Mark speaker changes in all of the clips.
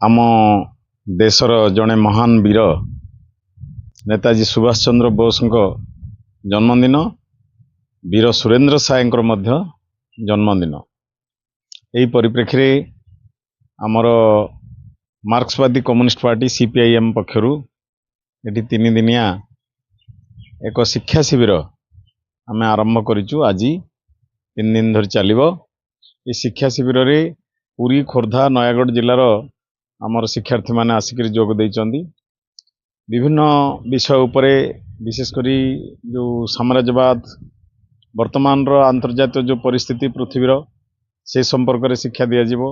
Speaker 1: आम देशर जड़े महान वीर नेताजी सुभाष चंद्र बोस जन्मदिन वीर सुरेंद्र साय जन्मदिन यही परिप्रेक्षी में आमर मार्क्सवादी कम्युनिस्ट पार्टी सीपीआईएम पक्षर ये 3 दिनिया एक शिक्षा शिविर आम आरंभ करूँ। आज 3 दिन धरी चलो ये शिक्षा शिविर रे पुरी खोर्धा नयागढ़ जिलार आमर शिक्षार्थी मैंने आसिक जोग देइचंदी। विभिन्न विषय उपरे विशेषकर जो साम्राज्यवाद वर्तमान अंतर्जातीय जो परिस्थिति पृथ्वीर से संपर्क में शिक्षा दिज्व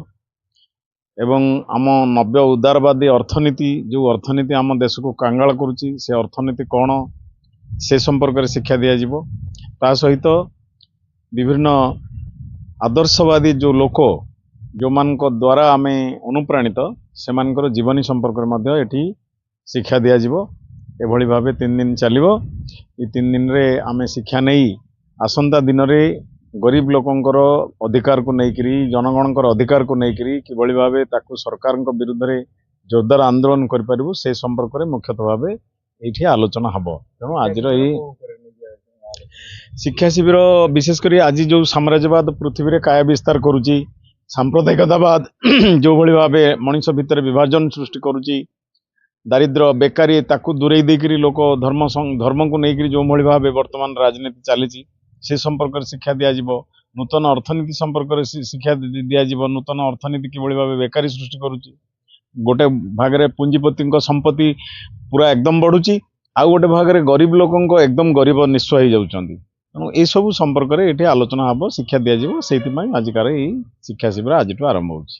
Speaker 1: एवं आम नव्य उदारवादी अर्थनीति जो अर्थनीति आम देश को कांगाल करुच्ची से अर्थनीति कौन से संपर्क में शिक्षा दिज्व ता सहित विभिन्न आदर्शवादी जो लोक जो मान द्वारा आम अनुप्राणित से जीवनी संपर्क में ये शिक्षा दिज्व एभली भाव 3 दिन चलो। ये 3 दिन रे आम शिक्षा नहीं आसंता दिन रे गरीब लोकंकर अधिकार को लेकरी जनगणकर अधिकार को लेकरी किभली भाव ताकू सरकार विरुद्ध रे जोरदार आंदोलन करूँ से संपर्क में मुख्यतः भाव ये आलोचना हम। तेणु आज शिक्षा शिविर विशेषकर आज जो साम्राज्यवाद पृथ्वी में काय विस्तार करुच्ची सांप्रदायिकतावाद जो भली भाव मनीष भितर विभाजन सृष्टि करुच्ची दारिद्र बेकारी ताकू दूरे देकर लोक धर्म को लेकर जो भली भाव वर्तमान राजनीति चली से संपर्क में शिक्षा दिज्व नूतन अर्थनीति संपर्क में शिक्षा दिज्व नूतन अर्थनीति किभली भाव बेकारी सृष्टि करुच्ची गोटे भाग पुंजीपति संपत्ति पूरा एकदम बढ़ुची आउ गोटे भाग गरीब लोक एकदम गरीब निस्व हो जाउछंती। तेणु ये सब संपर्क में ये आलोचना हम शिक्षा दिज्व से आजिकार शिक्षा शिविर आज आरंभ होची।